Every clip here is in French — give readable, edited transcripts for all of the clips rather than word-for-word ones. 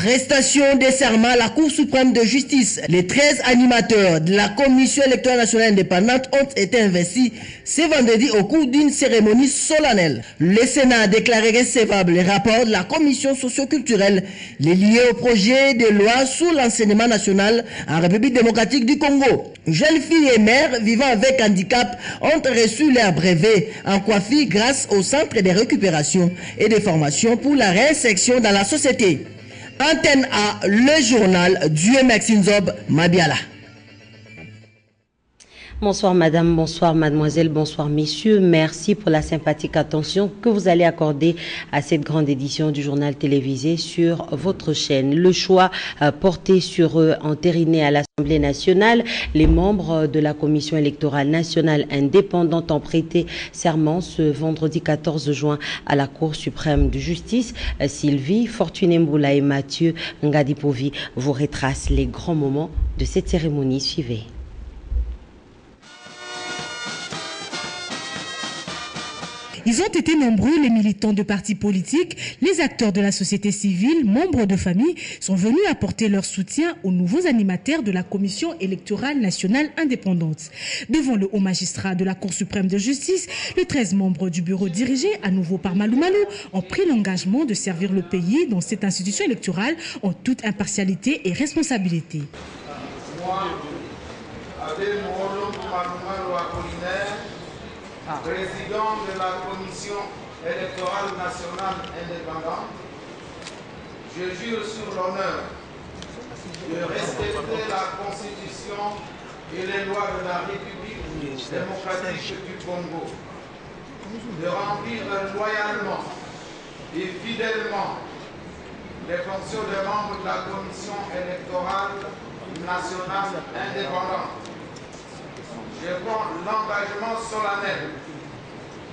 Prestation des serments à la Cour suprême de justice. Les 13 animateurs de la Commission électorale nationale indépendante ont été investis ce vendredi au cours d'une cérémonie solennelle. Le Sénat a déclaré recevable les rapports de la Commission socioculturelle liés au projet de loi sur l'enseignement national en République démocratique du Congo. Jeunes filles et mères vivant avec handicap ont reçu leur brevet en coiffure grâce au centre de récupération et de formation pour la réinsertion dans la société. Antenne A, le journal Dieu Maxime Zob Mabiala. Bonsoir madame, bonsoir mademoiselle, bonsoir messieurs. Merci pour la sympathique attention que vous allez accorder à cette grande édition du journal télévisé sur votre chaîne. Le choix porté sur eux, entériné à l'Assemblée nationale, les membres de la Commission électorale nationale indépendante ont prêté serment ce vendredi 14 juin à la Cour suprême de justice. Sylvie, Fortuné Mboula et Mathieu Ngadipovi vous retracent les grands moments de cette cérémonie. Suivez. Ils ont été nombreux, les militants de partis politiques, les acteurs de la société civile, membres de famille, sont venus apporter leur soutien aux nouveaux animateurs de la Commission électorale nationale indépendante. Devant le haut magistrat de la Cour suprême de justice, les 13 membres du bureau dirigé à nouveau par Malou Malou ont pris l'engagement de servir le pays dans cette institution électorale en toute impartialité et responsabilité. Président de la Commission électorale nationale indépendante, je jure sur l'honneur de respecter la Constitution et les lois de la République démocratique du Congo, de remplir loyalement et fidèlement les fonctions de membre de la Commission électorale nationale indépendante. Je prends l'engagement solennel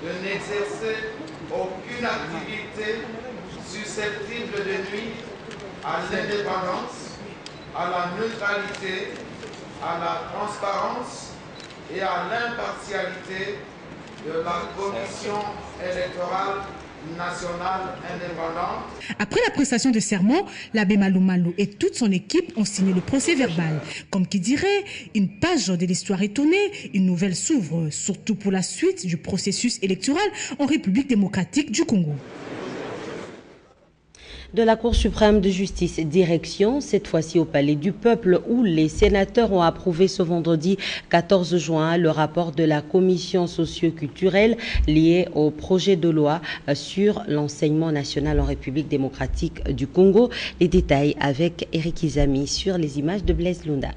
de n'exercer aucune activité susceptible de nuire à l'indépendance, à la neutralité, à la transparence et à l'impartialité de la Commission électorale nationale indépendante. Après la prestation de serment, l'abbé Malou Malou et toute son équipe ont signé le procès verbal. Comme qui dirait, une page de l'histoire est tournée, une nouvelle s'ouvre, surtout pour la suite du processus électoral en République démocratique du Congo. De la Cour suprême de justice, direction, cette fois-ci au Palais du Peuple, où les sénateurs ont approuvé ce vendredi 14 juin le rapport de la Commission socio-culturelle lié au projet de loi sur l'enseignement national en République démocratique du Congo. Les détails avec Eric Izami sur les images de Blaise Lunda.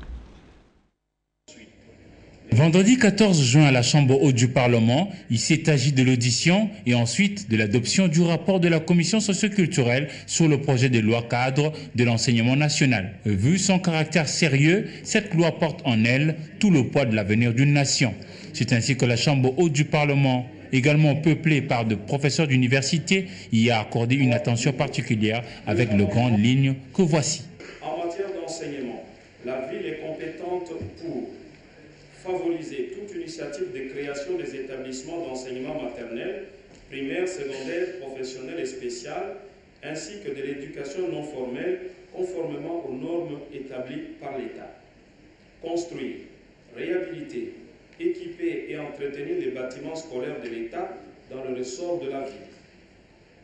Vendredi 14 juin à la Chambre haute du Parlement, il s'est agi de l'audition et ensuite de l'adoption du rapport de la Commission socioculturelle sur le projet de loi cadre de l'enseignement national. Vu son caractère sérieux, cette loi porte en elle tout le poids de l'avenir d'une nation. C'est ainsi que la Chambre haute du Parlement, également peuplée par de professeurs d'université, y a accordé une attention particulière avec les grandes lignes que voici. En matière d'enseignement, la ville est compétente pour favoriser toute initiative de création des établissements d'enseignement maternel, primaire, secondaire, professionnel et spécial, ainsi que de l'éducation non formelle, conformément aux normes établies par l'État. Construire, réhabiliter, équiper et entretenir les bâtiments scolaires de l'État dans le ressort de la ville.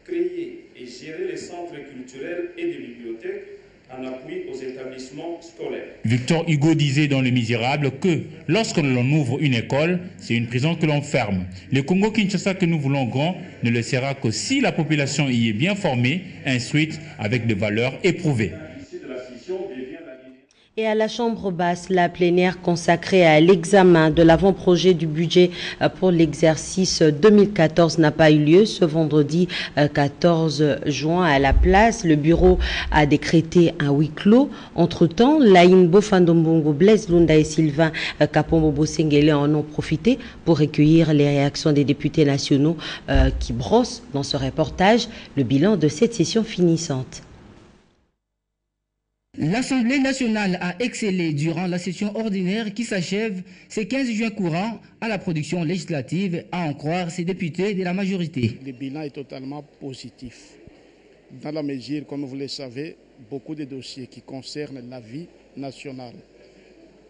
Créer et gérer les centres culturels et des bibliothèques en appui aux établissements scolaires. Victor Hugo disait dans Les Misérables que lorsque l'on ouvre une école, c'est une prison que l'on ferme. Le Congo-Kinshasa que nous voulons grand ne le sera que si la population y est bien formée, instruite, avec des valeurs éprouvées. Et à la Chambre basse, la plénière consacrée à l'examen de l'avant-projet du budget pour l'exercice 2014 n'a pas eu lieu ce vendredi 14 juin à la place. Le bureau a décrété un huis clos. Entre-temps, Laïn Bofandombongo, Blaise Lunda et Sylvain Kapombo Bosengele en ont profité pour recueillir les réactions des députés nationaux qui brossent dans ce reportage le bilan de cette session finissante. L'Assemblée nationale a excellé durant la session ordinaire qui s'achève ce 15 juin courant à la production législative, à en croire ses députés de la majorité. Le bilan est totalement positif, dans la mesure, comme vous le savez, beaucoup de dossiers qui concernent la vie nationale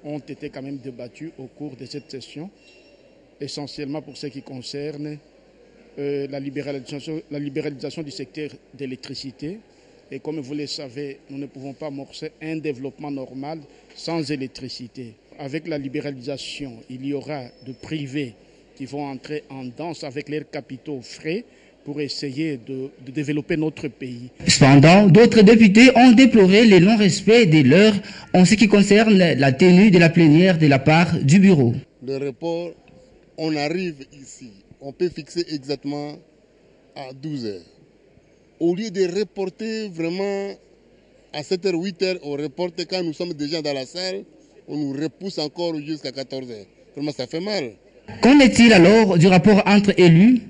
ont été quand même débattus au cours de cette session, essentiellement pour ce qui concerne la libéralisation du secteur de l'électricité. Et comme vous le savez, nous ne pouvons pas amorcer un développement normal sans électricité. Avec la libéralisation, il y aura de privés qui vont entrer en danse avec leurs capitaux frais pour essayer de développer notre pays. Cependant, d'autres députés ont déploré le non-respect des leurs en ce qui concerne la tenue de la plénière de la part du bureau. Le report, on arrive ici, on peut fixer exactement à 12 heures. Au lieu de reporter vraiment à 7h, 8h, on reporte quand nous sommes déjà dans la salle, on nous repousse encore jusqu'à 14h. Vraiment, ça fait mal. Qu'en est-il alors du rapport entre élus?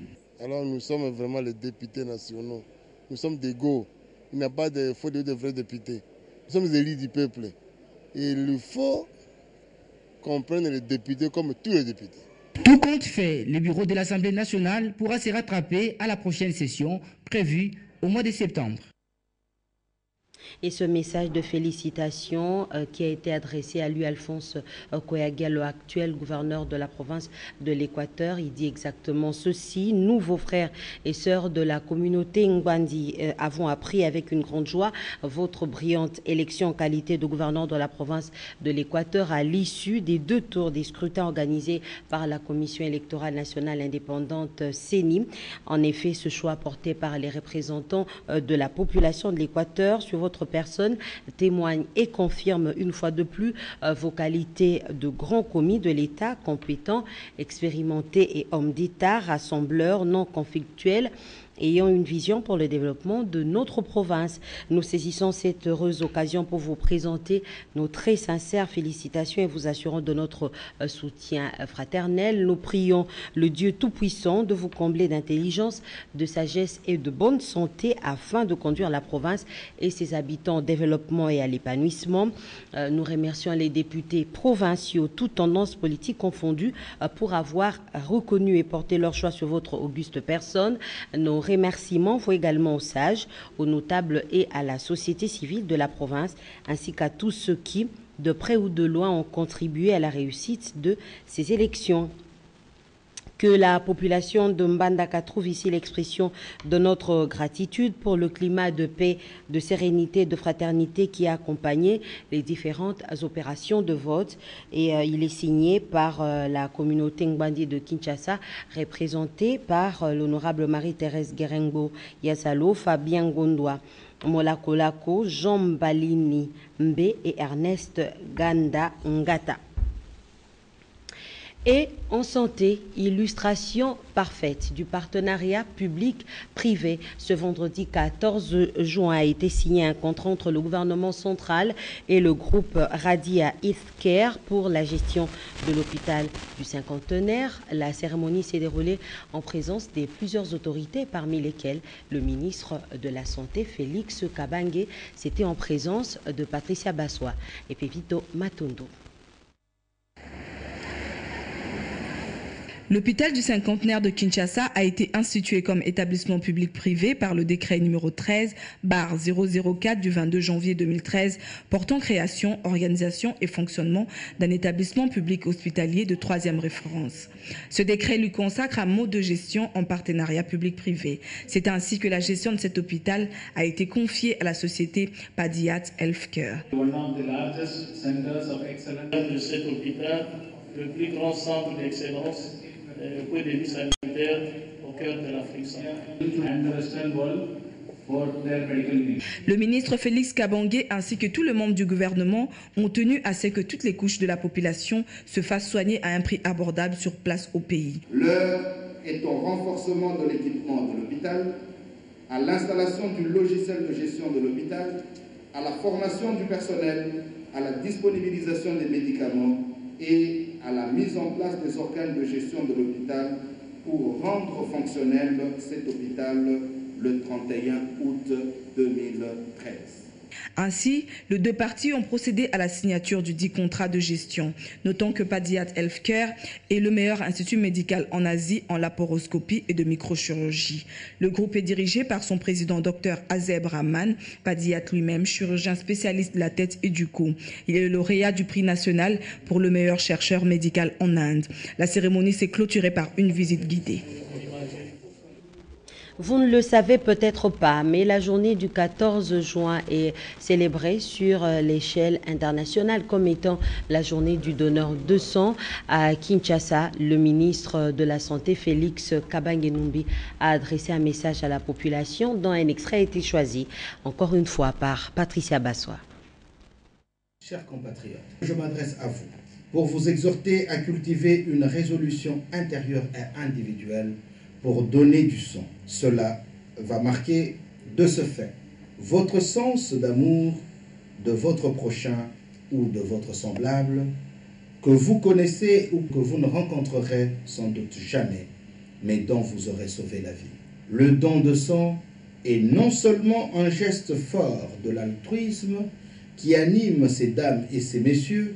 Alors nous sommes vraiment les députés nationaux. Nous sommes des go. Il n'y a pas de faux de vrais députés. Nous sommes les élus du peuple. Et il faut qu'on prenne les députés comme tous les députés. Tout compte fait, le bureau de l'Assemblée nationale pourra se rattraper à la prochaine session prévue au mois de septembre. Et ce message de félicitations qui a été adressé à lui, Alphonse Koyagia, le actuel gouverneur de la province de l'Équateur, il dit exactement ceci. Nous, vos frères et sœurs de la communauté Ngbandi, avons appris avec une grande joie votre brillante élection en qualité de gouverneur de la province de l'Équateur à l'issue des 2 tours des scrutins organisés par la Commission électorale nationale indépendante CENI. En effet, ce choix porté par les représentants de la population de l'Équateur sur votre personne témoigne et confirme une fois de plus vos qualités de grand commis de l'État, compétent, expérimenté et homme d'État, rassembleur, non conflictuel, ayant une vision pour le développement de notre province. Nous saisissons cette heureuse occasion pour vous présenter nos très sincères félicitations et vous assurons de notre soutien fraternel. Nous prions le Dieu Tout-Puissant de vous combler d'intelligence, de sagesse et de bonne santé afin de conduire la province et ses habitants au développement et à l'épanouissement. Nous remercions les députés provinciaux, toutes tendances politiques confondues, pour avoir reconnu et porté leur choix sur votre auguste personne. Nos remerciements vont également aux sages, aux notables et à la société civile de la province, ainsi qu'à tous ceux qui, de près ou de loin, ont contribué à la réussite de ces élections. Que la population de Mbandaka trouve ici l'expression de notre gratitude pour le climat de paix, de sérénité, de fraternité qui a accompagné les différentes opérations de vote. Et il est signé par la communauté Ngbandi de Kinshasa, représentée par l'honorable Marie-Thérèse Guerengbo Yassalo, Fabien Gondoa, Molako Lako, Jean Balini Mbe et Ernest Ganda Ngata. Et en santé, illustration parfaite du partenariat public-privé. Ce vendredi 14 juin a été signé un contrat entre le gouvernement central et le groupe Radia Healthcare pour la gestion de l'hôpital du Cinquantenaire. La cérémonie s'est déroulée en présence de plusieurs autorités, parmi lesquelles le ministre de la Santé, Félix Kabange. C'était en présence de Patricia Bassois et Pepito Matondo. L'hôpital du Cinquantenaire de Kinshasa a été institué comme établissement public-privé par le décret numéro 13/004 du 22 janvier 2013 portant création, organisation et fonctionnement d'un établissement public hospitalier de 3e référence. Ce décret lui consacre un mode de gestion en partenariat public-privé. C'est ainsi que la gestion de cet hôpital a été confiée à la société Padiat Healthcare. De cet hôpital, le plus grand centre d'excellence point de vue sanitaire au cœur de l'Afrique centrale. Le ministre Félix Kabange ainsi que tout le monde du gouvernement ont tenu à ce que toutes les couches de la population se fassent soigner à un prix abordable sur place au pays. L'heure est au renforcement de l'équipement de l'hôpital, à l'installation du logiciel de gestion de l'hôpital, à la formation du personnel, à la disponibilisation des médicaments et à la mise en place des organes de gestion de l'hôpital pour rendre fonctionnel cet hôpital le 31 août 2013. Ainsi, les deux parties ont procédé à la signature du dit contrat de gestion. Notons que Padiat Healthcare est le meilleur institut médical en Asie en laparoscopie et de microchirurgie. Le groupe est dirigé par son président Dr Azeb Rahman, Padiat lui-même, chirurgien spécialiste de la tête et du cou. Il est le lauréat du prix national pour le meilleur chercheur médical en Inde. La cérémonie s'est clôturée par une visite guidée. Vous ne le savez peut-être pas, mais la journée du 14 juin est célébrée sur l'échelle internationale comme étant la journée du donneur de sang. À Kinshasa, le ministre de la Santé, Félix Kabange-Numbi, a adressé un message à la population dont un extrait a été choisi, encore une fois, par Patricia Bassois. Chers compatriotes, je m'adresse à vous pour vous exhorter à cultiver une résolution intérieure et individuelle pour donner du sang. Cela va marquer de ce fait votre sens d'amour de votre prochain ou de votre semblable que vous connaissez ou que vous ne rencontrerez sans doute jamais, mais dont vous aurez sauvé la vie. Le don de sang est non seulement un geste fort de l'altruisme qui anime ces dames et ces messieurs,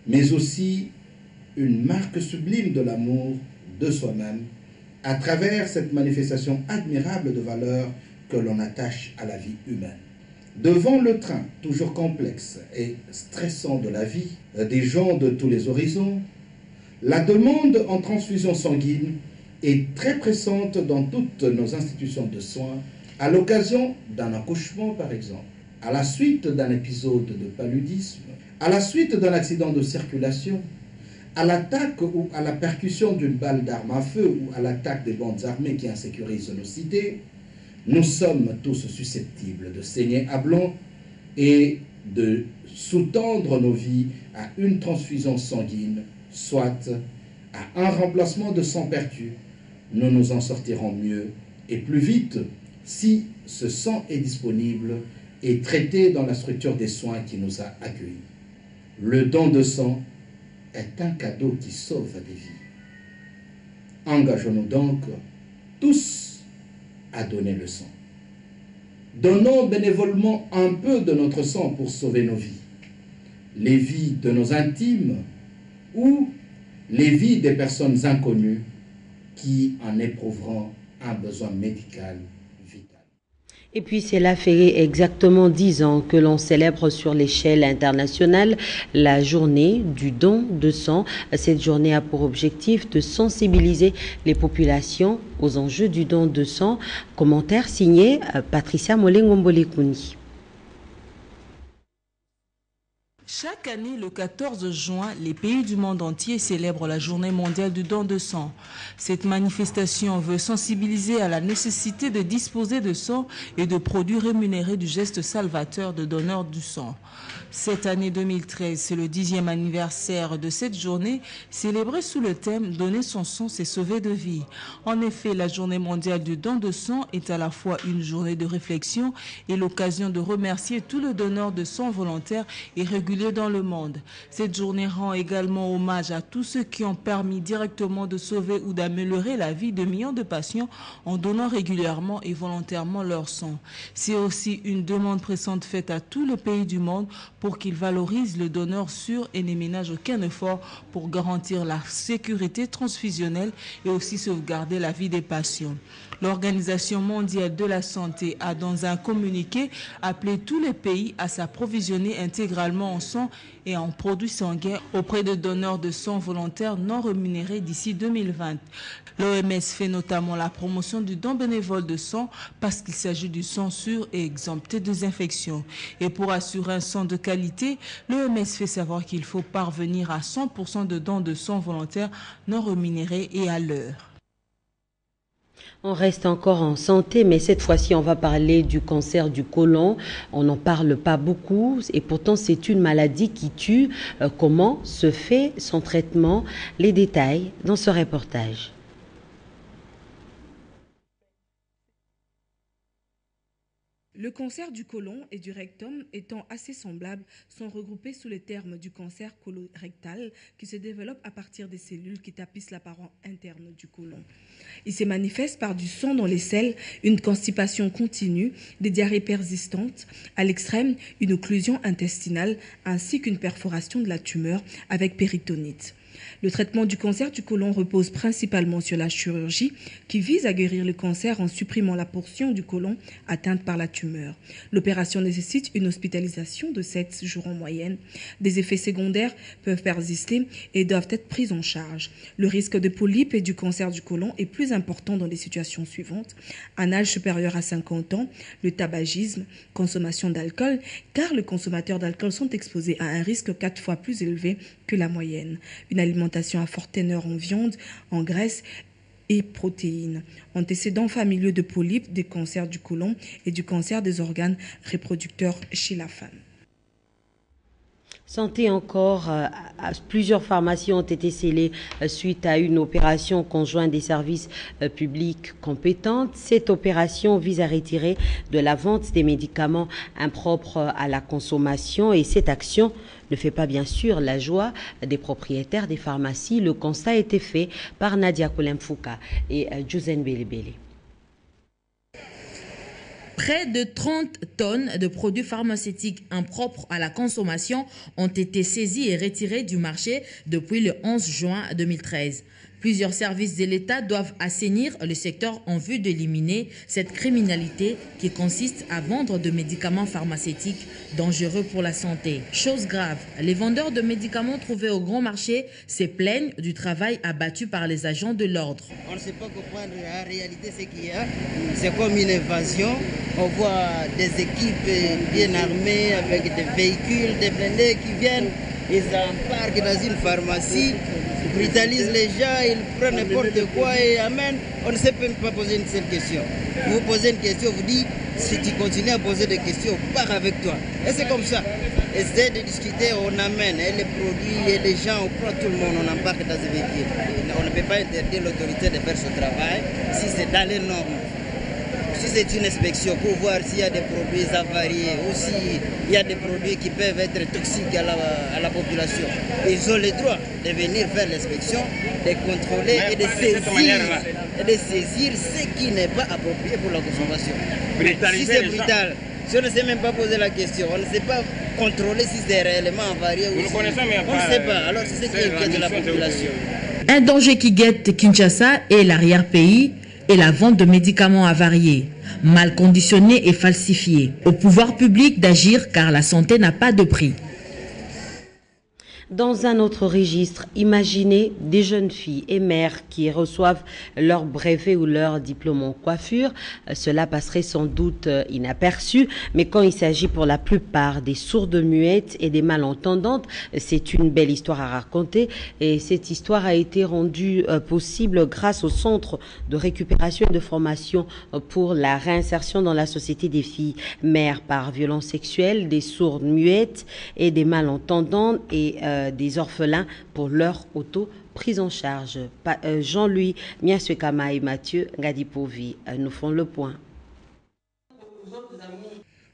mais aussi une marque sublime de l'amour de soi-même à travers cette manifestation admirable de valeur que l'on attache à la vie humaine. Devant le train toujours complexe et stressant de la vie, des gens de tous les horizons, la demande en transfusion sanguine est très pressante dans toutes nos institutions de soins, à l'occasion d'un accouchement par exemple, à la suite d'un épisode de paludisme, à la suite d'un accident de circulation, à l'attaque ou à la percussion d'une balle d'arme à feu ou à l'attaque des bandes armées qui insécurisent nos cités, nous sommes tous susceptibles de saigner à blanc et de sous-tendre nos vies à une transfusion sanguine, soit à un remplacement de sang perdu. Nous nous en sortirons mieux et plus vite si ce sang est disponible et traité dans la structure des soins qui nous a accueillis. Le don de sang est un cadeau qui sauve des vies. Engageons-nous donc tous à donner le sang. Donnons bénévolement un peu de notre sang pour sauver nos vies. Les vies de nos intimes ou les vies des personnes inconnues qui en éprouveront un besoin médical vital. Et puis cela fait exactement 10 ans que l'on célèbre sur l'échelle internationale la journée du don de sang. Cette journée a pour objectif de sensibiliser les populations aux enjeux du don de sang. Commentaire signé Patricia Molengombolekuni. Chaque année, le 14 juin, les pays du monde entier célèbrent la journée mondiale du don de sang. Cette manifestation veut sensibiliser à la nécessité de disposer de sang et de produits rémunérés du geste salvateur de donneur du sang. Cette année 2013, c'est le 10e anniversaire de cette journée, célébrée sous le thème « Donner son sang, c'est sauver de vie ». En effet, la journée mondiale du don de sang est à la fois une journée de réflexion et l'occasion de remercier tous les donneurs de sang volontaires et réguliers dans le monde. Cette journée rend également hommage à tous ceux qui ont permis directement de sauver ou d'améliorer la vie de millions de patients en donnant régulièrement et volontairement leur sang. C'est aussi une demande pressante faite à tous les pays du monde pour qu'ils valorisent le donneur sûr et ne ménagent aucun effort pour garantir la sécurité transfusionnelle et aussi sauvegarder la vie des patients. L'Organisation mondiale de la santé a dans un communiqué appelé tous les pays à s'approvisionner intégralement en sang et en produits sanguins auprès de donneurs de sang volontaires non rémunérés d'ici 2020. L'OMS fait notamment la promotion du don bénévole de sang parce qu'il s'agit du sang sûr et exempté des infections. Et pour assurer un sang de qualité, l'OMS fait savoir qu'il faut parvenir à 100% de dons de sang volontaires non rémunérés et à l'heure. On reste encore en santé, mais cette fois-ci, on va parler du cancer du côlon. On n'en parle pas beaucoup et pourtant, c'est une maladie qui tue. Comment se fait son traitement? Les détails dans ce reportage. Le cancer du côlon et du rectum, étant assez semblables, sont regroupés sous les termes du cancer colorectal qui se développe à partir des cellules qui tapissent la paroi interne du côlon. Il se manifeste par du sang dans les selles, une constipation continue, des diarrhées persistantes, à l'extrême une occlusion intestinale ainsi qu'une perforation de la tumeur avec péritonite. Le traitement du cancer du côlon repose principalement sur la chirurgie qui vise à guérir le cancer en supprimant la portion du côlon atteinte par la tumeur. L'opération nécessite une hospitalisation de 7 jours en moyenne. Des effets secondaires peuvent persister et doivent être pris en charge. Le risque de polype et du cancer du côlon est plus important dans les situations suivantes. Un âge supérieur à 50 ans, le tabagisme, consommation d'alcool, car les consommateurs d'alcool sont exposés à un risque 4 fois plus élevé que la moyenne. Une alimentation à forte teneur en viande, en graisse et protéines. Antécédents familiaux de polypes, des cancers du côlon et du cancer des organes reproducteurs chez la femme. Santé encore, plusieurs pharmacies ont été scellées suite à une opération conjointe des services publics compétentes. Cette opération vise à retirer de la vente des médicaments impropres à la consommation et cette action ne fait pas bien sûr la joie des propriétaires des pharmacies. Le constat a été fait par Nadia Kolemfouka et Jouzen Belebele. Près de 30 tonnes de produits pharmaceutiques impropres à la consommation ont été saisis et retirés du marché depuis le 11 juin 2013. Plusieurs services de l'État doivent assainir le secteur en vue d'éliminer cette criminalité qui consiste à vendre de médicaments pharmaceutiques dangereux pour la santé. Chose grave, les vendeurs de médicaments trouvés au grand marché se plaignent du travail abattu par les agents de l'ordre. On ne sait pas comprendre la réalité, ce qu'il y a. C'est comme une invasion. On voit des équipes bien armées avec des véhicules, des blindés qui viennent, ils embarquent dans une pharmacie, brutalisent les gens, ils prennent n'importe quoi et amènent. On ne sait même pas poser une seule question. Vous posez une question, vous dites, si tu continues à poser des questions, pars avec toi. Et c'est comme ça. Essaye de discuter, on amène et les produits et les gens, on prend tout le monde, on embarque dans ces véhicules. On ne peut pas interdire l'autorité de faire ce travail si c'est dans les normes. Si c'est une inspection pour voir s'il y a des produits avariés ou s'il y a des produits qui peuvent être toxiques à la population, ils ont le droit de venir faire l'inspection, de contrôler et de saisir ce qui n'est pas approprié pour la consommation. Si c'est brutal, si on ne sait même pas poser la question, on ne sait pas contrôler si c'est réellement avarié ou si on ne sait pas, alors c'est ce qui inquiète la population. Un danger qui guette Kinshasa et l'arrière-pays et la vente de médicaments avariés, mal conditionnés et falsifiés. Au pouvoir public d'agir car la santé n'a pas de prix. Dans un autre registre, imaginez des jeunes filles et mères qui reçoivent leur brevet ou leur diplôme en coiffure. Cela passerait sans doute inaperçu, mais quand il s'agit pour la plupart des sourdes muettes et des malentendantes, c'est une belle histoire à raconter. Et cette histoire a été rendue possible grâce au Centre de récupération et de formation pour la réinsertion dans la société des filles mères par violence sexuelle, des sourdes muettes et des malentendantes et des orphelins pour leur auto-prise en charge. Jean-Louis Miaswekama et Mathieu Ngadipovi nous font le point.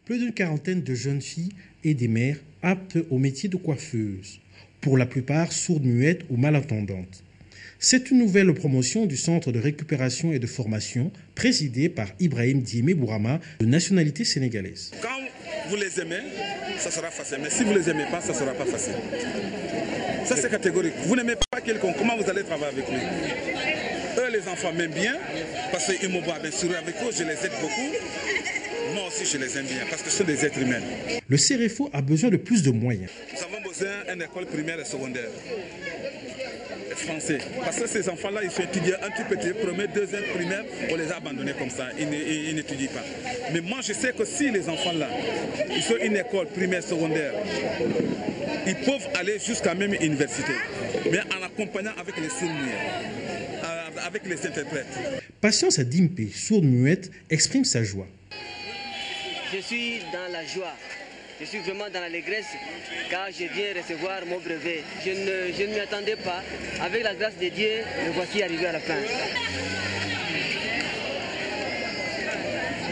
Plus d'une quarantaine de jeunes filles et des mères aptes au métier de coiffeuse, pour la plupart sourdes, muettes ou malentendantes. C'est une nouvelle promotion du Centre de récupération et de formation présidé par Ibrahim Diémé Bourama, de nationalité sénégalaise. Quand vous les aimez, ça sera facile. Mais si vous ne les aimez pas, ça ne sera pas facile. Ça, c'est catégorique. Vous n'aimez pas quelqu'un, comment vous allez travailler avec lui? Eux, les enfants m'aiment bien, parce qu'ils me voient bien sûr avec eux, je les aide beaucoup. Moi aussi, je les aime bien, parce que ce sont des êtres humains. Le CEREFO a besoin de plus de moyens. Nous avons besoin d'une école primaire et secondaire. Français. Parce que ces enfants-là, ils sont étudiés un tout petit, premier, deuxième, primaire, on les a abandonnés comme ça, ils n'étudient pas. Mais moi, je sais que si les enfants-là, ils sont une école primaire, secondaire, ils peuvent aller jusqu'à même université, mais en accompagnant avec les sourds muets, avec les interprètes. Patience Dimpe, sourde muette, exprime sa joie. Je suis dans la joie. Je suis vraiment dans l'allégresse car je viens recevoir mon brevet. Je ne m'y attendais pas. Avec la grâce de Dieu, me voici arrivé à la fin.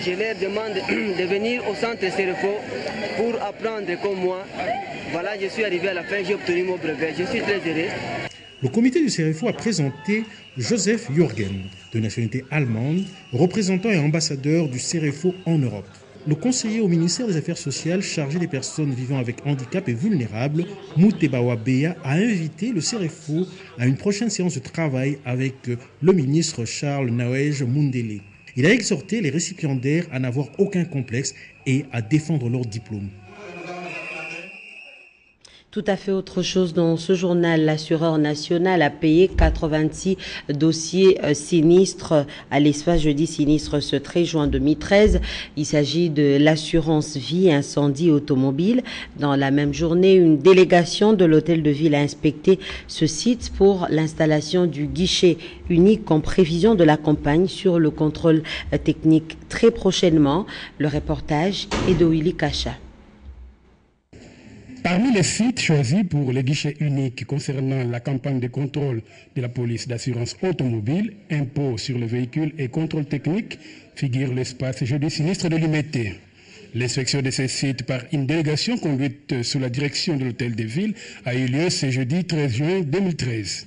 je leur demande de venir au centre CEREFO pour apprendre comme moi. Voilà, je suis arrivé à la fin, j'ai obtenu mon brevet. Je suis très heureux. Le comité du CEREFO a présenté Joseph Jürgen, de nationalité allemande, représentant et ambassadeur du CEREFO en Europe. Le conseiller au ministère des Affaires sociales chargé des personnes vivant avec handicap et vulnérables, Mutebawa Beya, a invité le CEREFO à une prochaine séance de travail avec le ministre Charles Nawej Mundele. Il a exhorté les récipiendaires à n'avoir aucun complexe et à défendre leur diplôme. Tout à fait autre chose dans ce journal. L'assureur national a payé 86 dossiers sinistres à l'espace jeudi sinistre ce 13 juin 2013. Il s'agit de l'assurance vie incendie automobile. Dans la même journée, une délégation de l'hôtel de ville a inspecté ce site pour l'installation du guichet unique en prévision de la campagne sur le contrôle technique très prochainement. Le reportage est de Willy Kacha. Parmi les sites choisis pour les guichets uniques concernant la campagne de contrôle de la police d'assurance automobile, impôt sur le véhicule et contrôle technique, figure l'espace jeudi sinistre de l'Umété. L'inspection de ces sites par une délégation conduite sous la direction de l'hôtel de ville a eu lieu ce jeudi 13 juin 2013.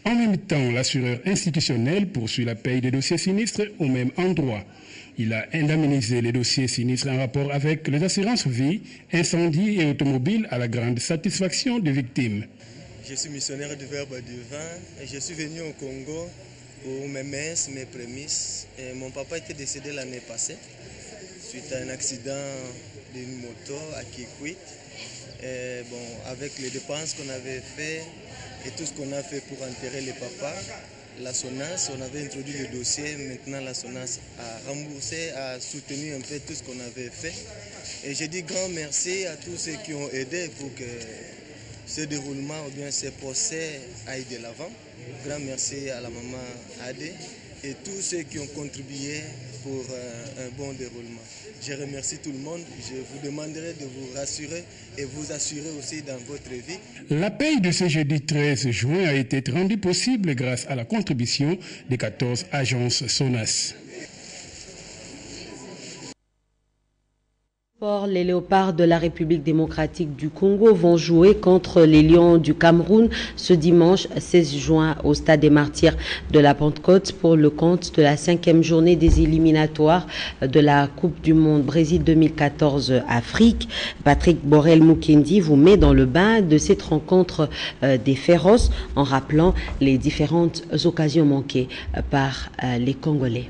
En même temps, l'assureur institutionnel poursuit la paye des dossiers sinistres au même endroit. Il a indemnisé les dossiers sinistres en rapport avec les assurances vie, incendie et automobile à la grande satisfaction des victimes. Je suis missionnaire du Verbe divin et je suis venu au Congo pour mes messes, mes prémices. Et mon papa était décédé l'année passée suite à un accident d'une moto à Kikwit. Et bon, avec les dépenses qu'on avait fait et tout ce qu'on a fait pour enterrer les papas, la SONAS, on avait introduit le dossier, maintenant la SONAS a remboursé, a soutenu un peu tout ce qu'on avait fait. Et je dis grand merci à tous ceux qui ont aidé pour que ce déroulement ou bien ce procès aille de l'avant. Grand merci à la maman Adé et tous ceux qui ont contribué pour un bon déroulement. Je remercie tout le monde. Je vous demanderai de vous rassurer et vous assurer aussi dans votre vie. La paye de ce jeudi 13 juin a été rendue possible grâce à la contribution des 14 agences SONAS. Les léopards de la République démocratique du Congo vont jouer contre les lions du Cameroun ce dimanche 16 juin au stade des Martyrs de la Pentecôte pour le compte de la 5e journée des éliminatoires de la Coupe du Monde Brésil 2014 Afrique. Patrick Borel-Mukendi vous met dans le bain de cette rencontre des féroces en rappelant les différentes occasions manquées par les Congolais.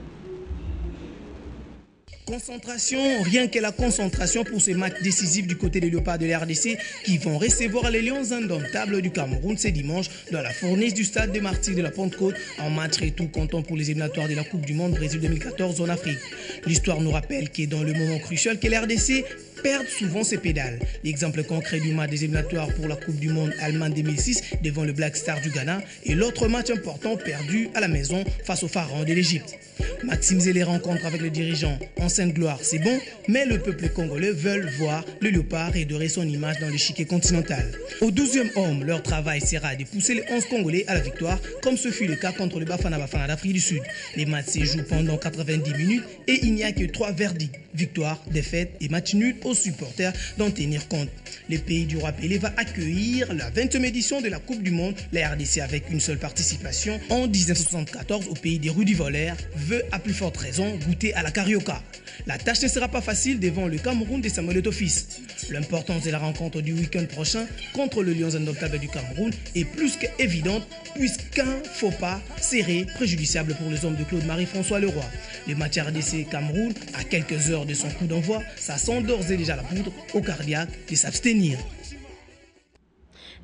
Concentration, rien que la concentration pour ce match décisif du côté des léopards de la RDC qui vont recevoir les Lions indomptables du Cameroun ce dimanche dans la fournaise du stade des Martyrs de la Pentecôte en match retour comptant pour les éliminatoires de la Coupe du Monde Brésil 2014 en Afrique. L'histoire nous rappelle que dans le moment crucial que la RDC perdent souvent ses pédales. L'exemple concret du match des éliminatoires pour la Coupe du Monde Allemagne 2006 devant le Black Star du Ghana et l'autre match important perdu à la maison face au Pharaon de l'Égypte. Maximiser les rencontres avec le dirigeant en sainte gloire, c'est bon, mais le peuple congolais veut voir le léopard redorer son image dans l'échiquier continental. Au 12e homme, leur travail sera de pousser les 11 Congolais à la victoire, comme ce fut le cas contre le Bafana Bafana d'Afrique du Sud. Les matchs se jouent pendant 90 minutes et il n'y a que 3 verdicts, victoire, défaite et match nul aux supporters d'en tenir compte. Le pays du roi Pelé va accueillir la 20e édition de la Coupe du Monde. La RDC, avec une seule participation en 1974 au pays des rudis-voleurs, veut à plus forte raison goûter à la carioca. La tâche ne sera pas facile devant le Cameroun de Samuel Eto'o Fils. L'importance de la rencontre du week-end prochain contre le Lions indomptables du Cameroun est plus qu'évidente puisqu'un faux pas serait préjudiciable pour les hommes de Claude-Marie-François Leroy. Le match RDC-Cameroun, à quelques heures de son coup d'envoi, ça sent d'ores et déjà la poudre au cardiaque de s'abstenir.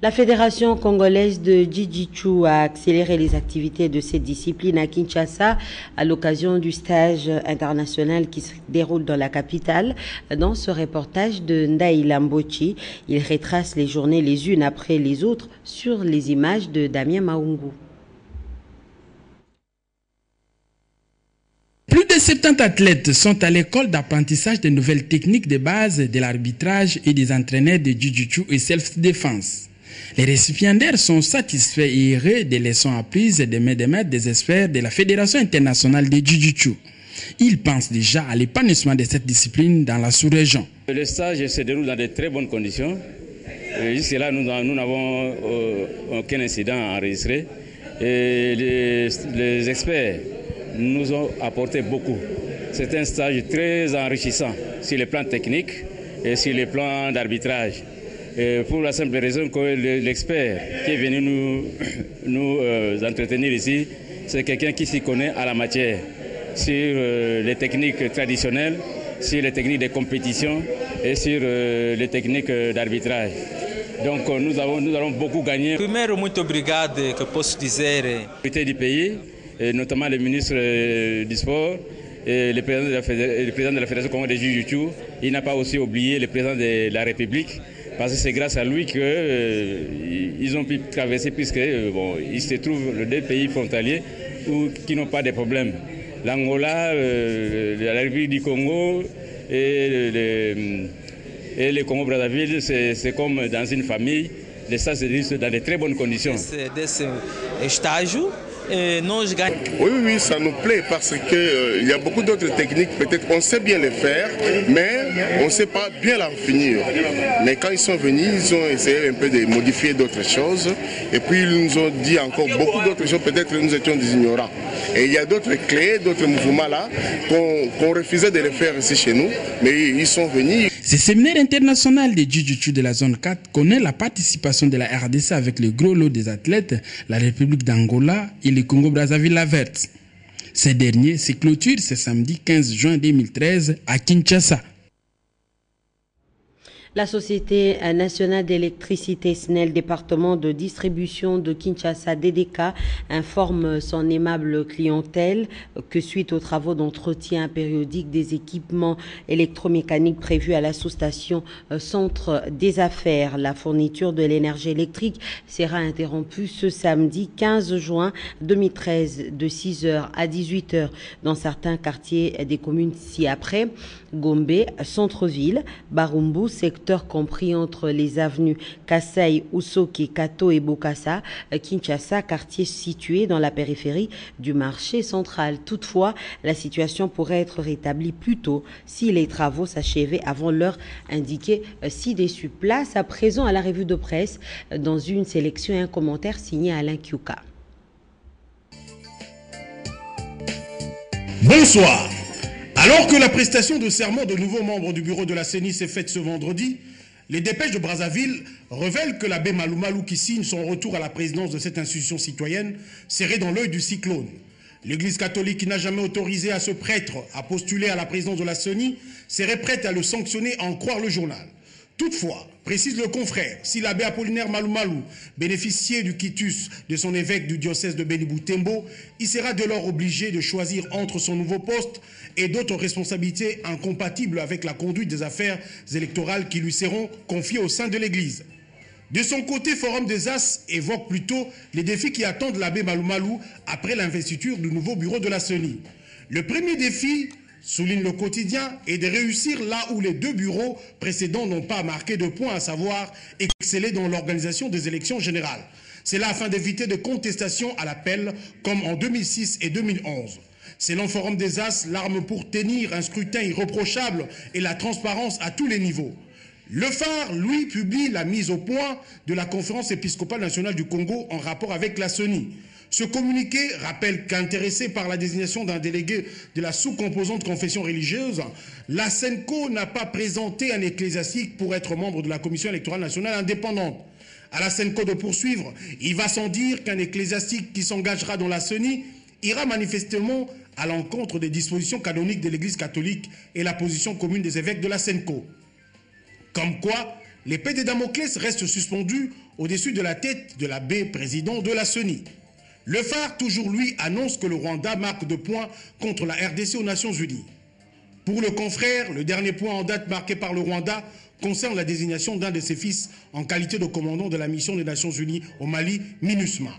La Fédération congolaise de Jiu-Jitsu a accéléré les activités de cette discipline à Kinshasa à l'occasion du stage international qui se déroule dans la capitale. Dans ce reportage de Ndaïla Mbochi, il retrace les journées les unes après les autres sur les images de Damien Maungu. Plus de 70 athlètes sont à l'école d'apprentissage des nouvelles techniques de base de l'arbitrage et des entraîneurs de Jiu-Jitsu et self-défense. Les récipiendaires sont satisfaits et heureux des leçons apprises des maîtres des experts de la Fédération internationale de Jiu-Jitsu. Il pense déjà à l'épanouissement de cette discipline dans la sous-région. Le stage se déroule dans de très bonnes conditions. Jusque-là, nous n'avons aucun incident enregistré. Et les experts nous ont apporté beaucoup. C'est un stage très enrichissant sur les plans techniques et sur les plans d'arbitrage. Pour la simple raison que l'expert qui est venu nous entretenir ici, c'est quelqu'un qui s'y connaît à la matière, sur les techniques traditionnelles, sur les techniques de compétition et sur les techniques d'arbitrage. Donc nous allons beaucoup gagner. Primeiro, muito obrigado, que posso dizer. Du pays, et notamment le ministre du Sport et le président de la Fédération congolaise de Jiu-Jitsu. Il n'a pas aussi oublié le président de la République, parce que c'est grâce à lui qu'ils ont pu traverser, puisque il se trouve les deux pays frontaliers qui n'ont pas de problème. L'Angola, la République du Congo et le Congo-Brazzaville, c'est comme dans une famille. Les stages se déroulent dans de très bonnes conditions. Desse estágio, nós ganhamos. Oui, ça nous plaît parce qu'il y a beaucoup d'autres techniques. Peut-être on sait bien les faire, mais on ne sait pas bien leur finir. Mais quand ils sont venus, ils ont essayé un peu de modifier d'autres choses. Et puis ils nous ont dit encore beaucoup d'autres choses. Peut-être que nous étions des ignorants. Et il y a d'autres clés, d'autres mouvements là qu'on refusait de les faire ici chez nous. Mais ils sont venus. Ce séminaire international de Jiu-Jitsu de la zone 4 connaît la participation de la RDC avec le gros lot des athlètes, la République d'Angola et le Congo-Brazzaville la Verte. Ces derniers se clôturent ce samedi 15 juin 2013 à Kinshasa. La Société nationale d'électricité SNEL, département de distribution de Kinshasa DDK, informe son aimable clientèle que suite aux travaux d'entretien périodique des équipements électromécaniques prévus à la sous-station Centre des Affaires, la fourniture de l'énergie électrique sera interrompue ce samedi 15 juin 2013 de 6h à 18h dans certains quartiers des communes ci-après: Gombe, Centre-Ville, Barumbu, secteur compris entre les avenues Kasai, Usoke, Kato et Bokassa, Kinshasa, quartier situé dans la périphérie du marché central. Toutefois, la situation pourrait être rétablie plus tôt si les travaux s'achevaient avant l'heure indiquée ci-dessus. Place à présent à la revue de presse dans une sélection et un commentaire signé Alain Kiuka. Bonsoir. Alors que la prestation de serment de nouveaux membres du bureau de la CENI s'est faite ce vendredi, les dépêches de Brazzaville révèlent que l'abbé Malou Malou, qui signe son retour à la présidence de cette institution citoyenne, serait dans l'œil du cyclone. L'Église catholique, qui n'a jamais autorisé à ce prêtre à postuler à la présidence de la CENI, serait prête à le sanctionner, à en croire le journal. Toutefois, précise le confrère, si l'abbé Apollinaire Malou Malou bénéficiait du quitus de son évêque du diocèse de Béni-Boutembo, il sera dès lors obligé de choisir entre son nouveau poste et d'autres responsabilités incompatibles avec la conduite des affaires électorales qui lui seront confiées au sein de l'Église. De son côté, Forum des As évoque plutôt les défis qui attendent l'abbé Malou Malou après l'investiture du nouveau bureau de la CENI. Le premier défi, souligne le quotidien, est de réussir là où les deux bureaux précédents n'ont pas marqué de points, à savoir exceller dans l'organisation des élections générales. C'est là afin d'éviter de contestations à l'appel comme en 2006 et 2011. Selon Forum des As, l'arme pour tenir un scrutin irréprochable est la transparence à tous les niveaux. Le Phare, lui, publie la mise au point de la Conférence épiscopale nationale du Congo en rapport avec la CENI. Ce communiqué rappelle qu'intéressé par la désignation d'un délégué de la sous-composante confession religieuse, la SENCO n'a pas présenté un ecclésiastique pour être membre de la Commission électorale nationale indépendante. À la SENCO de poursuivre, il va sans dire qu'un ecclésiastique qui s'engagera dans la CENI ira manifestement à l'encontre des dispositions canoniques de l'Église catholique et la position commune des évêques de la SENCO. Comme quoi, l'épée de Damoclès reste suspendue au-dessus de la tête de l'abbé président de la CENI. Le Phare, toujours lui, annonce que le Rwanda marque de points contre la RDC aux Nations Unies. Pour le confrère, le dernier point en date marqué par le Rwanda concerne la désignation d'un de ses fils en qualité de commandant de la mission des Nations Unies au Mali, MINUSMA.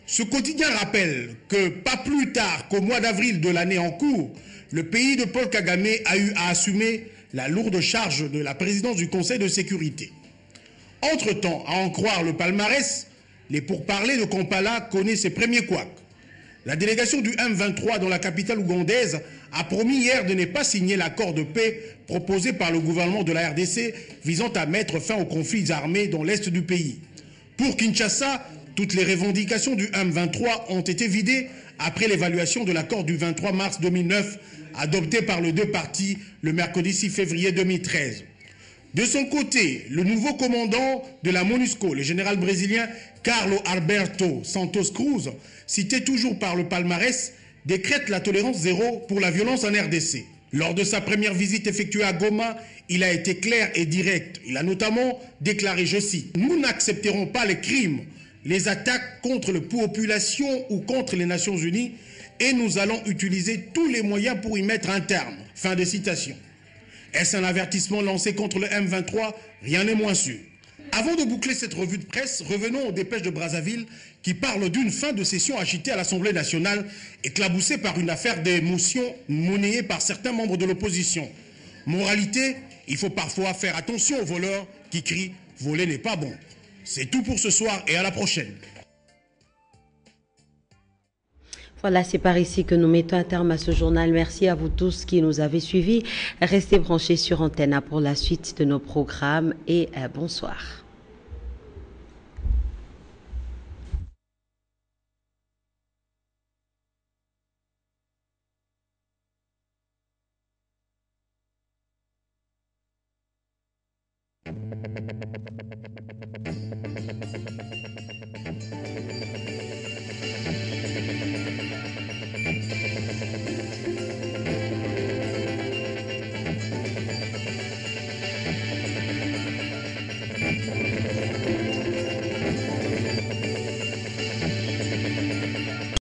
Ce quotidien rappelle que pas plus tard qu'au mois d'avril de l'année en cours, le pays de Paul Kagame a eu à assumer la lourde charge de la présidence du Conseil de sécurité. Entre-temps, à en croire le palmarès, les pourparlers de Kampala connaissent ses premiers couacs. La délégation du M23 dans la capitale ougandaise a promis hier de ne pas signer l'accord de paix proposé par le gouvernement de la RDC visant à mettre fin aux conflits armés dans l'est du pays. Pour Kinshasa, toutes les revendications du M23 ont été vidées après l'évaluation de l'accord du 23 mars 2009 adopté par les deux parties le mercredi 6 février 2013. De son côté, le nouveau commandant de la MONUSCO, le général brésilien Carlos Alberto Santos Cruz, cité toujours par le palmarès, décrète la tolérance zéro pour la violence en RDC. Lors de sa première visite effectuée à Goma, il a été clair et direct. Il a notamment déclaré, je cite, « Nous n'accepterons pas les crimes, les attaques contre la population ou contre les Nations Unies et nous allons utiliser tous les moyens pour y mettre un terme. » Fin de citation. Est-ce un avertissement lancé contre le M23? Rien n'est moins sûr. Avant de boucler cette revue de presse, revenons aux dépêches de Brazzaville qui parlent d'une fin de session agitée à l'Assemblée nationale, éclaboussée par une affaire d'émotion monnayée par certains membres de l'opposition. Moralité, il faut parfois faire attention aux voleurs qui crient « voler n'est pas bon ». C'est tout pour ce soir et à la prochaine. Voilà, c'est par ici que nous mettons un terme à ce journal. Merci à vous tous qui nous avez suivis. Restez branchés sur Antenne pour la suite de nos programmes et bonsoir.